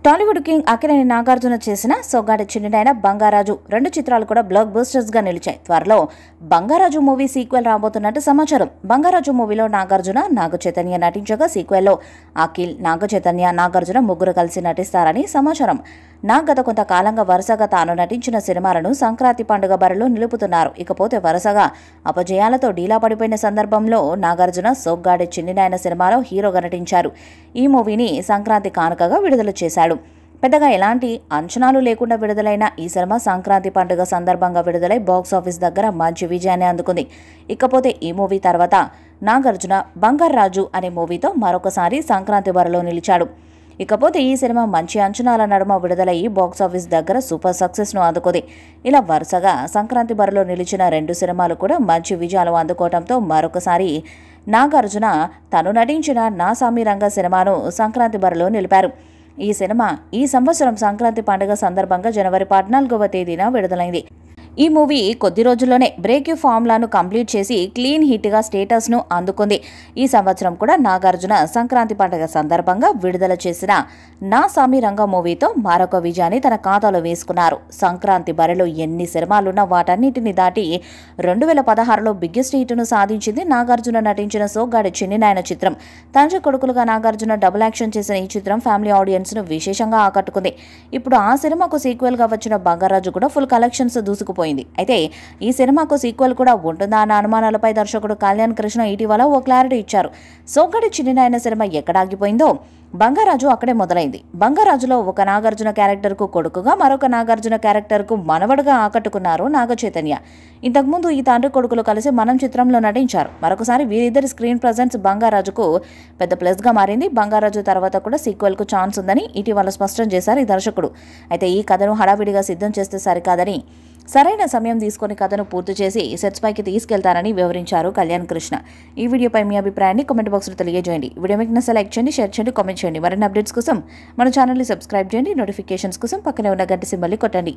Tollywood king Akkineni Nagarjuna చేసిన సొగ్గాడే చిన్నినైన బంగారాజు రెండు చిత్రాలు కూడా బ్లాక్ బస్టర్స్ గా నిలిచాయి. త్వరలో బంగారాజు మూవీ సీక్వెల్ రాబోతున్నట్టు సమాచారం. బంగారాజు మూవీలో నాగార్జున, నాగ చైతన్య నటించగా సీక్వెల్లో అఖిల్, నాగ చైతన్య, నాగార్జున ముగ్గురు కలిసి నటిస్తారని సమాచారం. గత కొంతకాలంగా వరుసగా తాను నటించిన సినిమాలను సంక్రాంతి పండుగ బరిలో నిలుపుతున్నారు. ఇకపోతే వరుసగా అపజయాలతో డీలా పడిపోయిన సందర్భంలో నాగార్జున సొగ్గాడే చిన్నినైన సినిమాలో హీరోగా నటించారు. ఈ మూవీని సంక్రాంతి కానుకగా విడుదల చేశాడు. పెద్దగా ఎలాంటి అంచనాలు లేకుండా విడుదలైన ఈ సినిమా సంక్రాంతి పండుగ సందర్భంగా విడుదలై బాక్సాఫీస్ దగ్గర మంచి విజయాన్ని అందుకుంది. ఇకపోతే ఈ మూవీ తర్వాత నాగార్జున బంగారాజు అనే మూవీతో మరొకసారి సంక్రాంతి బరిలో నిలిచాడు. ఇకపోతే ఈ సినిమా మంచి అంచనాల నడుమ విడుదలయ్యి బాక్సాఫీస్ దగ్గర సూపర్ సక్సెస్ను అందుకుంది. ఇలా వరుసగా సంక్రాంతి బరిలో నిలిచిన రెండు సినిమాలు కూడా మంచి విజయాలు అందుకోవడంతో మరొకసారి నాగార్జున తను నటించిన నా సామి రంగ సినిమాను సంక్రాంతి బరిలో నిలిపారు. ఈ సినిమా ఈ సంవత్సరం సంక్రాంతి పండుగ సందర్భంగా జనవరి 14వ తేదీన విడుదలైంది. ఈ మూవీ కొద్ది రోజుల్లోనే బ్రేక్ ఫార్ములాను కంప్లీట్ చేసి క్లీన్ హిట్గా స్టేటస్ను అందుకుంది. ఈ సంవత్సరం కూడా నాగార్జున సంక్రాంతి పండుగ సందర్భంగా విడుదల చేసిన నా సామి రంగ మూవీతో మరొక విజయాన్ని తన ఖాతాలో వేసుకున్నారు. సంక్రాంతి బరిలో ఎన్ని సినిమాలున్నా వాటన్నిటిని దాటి 2016లో బిగ్గెస్ట్ హిట్ను సాధించింది నాగార్జున నటించిన సొగ్గాడే చిన్నినైన చిత్రం. తండ్రి కొడుకులుగా నాగార్జున డబుల్ యాక్షన్ చేసిన ఈ చిత్రం ఫ్యామిలీ ఆడియన్స్ను విశేషంగా ఆకట్టుకుంది. ఇప్పుడు ఆ సినిమాకు సీక్వెల్గా వచ్చిన బంగారాజు కూడా ఫుల్ కలెక్షన్స్ దూసుకుపోయింది. అయితే ఈ సినిమాకు సీక్వెల్ కూడా ఉంటుందా అన్న అనుమానాలపై దర్శకుడు కళ్యాణ్ కృష్ణ ఇటీవల ఓ క్లారిటీ ఇచ్చారు. సొగ్గాడే చిన్నినైన సినిమా ఎక్కడ ఆగిపోయిందో బంగారాజు అక్కడే మొదలైంది. బంగారాజులో ఒక నాగార్జున క్యారెక్టర్కు కొడుకుగా, మరొక నాగార్జున క్యారెక్టర్కు మనవడుగా ఆకట్టుకున్నారు నాగ చైతన్య. ఇంతకుముందు ఈ తండ్రి కొడుకులు కలిసి మనం చిత్రంలో నటించారు. మరొకసారి వీరిద్దరి స్క్రీన్ ప్రజెన్స్ బంగారాజుకు పెద్ద ప్లస్గా మారింది. బంగారాజు తర్వాత కూడా సీక్వెల్కు ఛాన్స్ ఉందని ఇటీవల స్పష్టం చేశారు ఈ దర్శకుడు. అయితే ఈ కథను హడావిడిగా సిద్ధం చేస్తే సరికాదని, సరైన సమయం తీసుకుని కథను పూర్తి చేసి సెట్స్ పైకి తీసుకెళ్తారని వివరించారు కళ్యాణ్ కృష్ణ. ఈ వీడియోపై మీ అభిప్రాయాన్ని కామెంట్ బాక్స్లో తెలియజేయండి. వీడియో మీకు నచ్చితే లైక్ చేయండి, షేర్ చేయండి, కామెంట్ చేయండి. మరిన్ని అప్డేట్స్ కోసం మన ఛానల్ని సబ్స్క్రైబ్ చేయండి. నోటిఫికేషన్స్ కోసం పక్కనే ఉన్న గంట సింబల్ని కొట్టండి.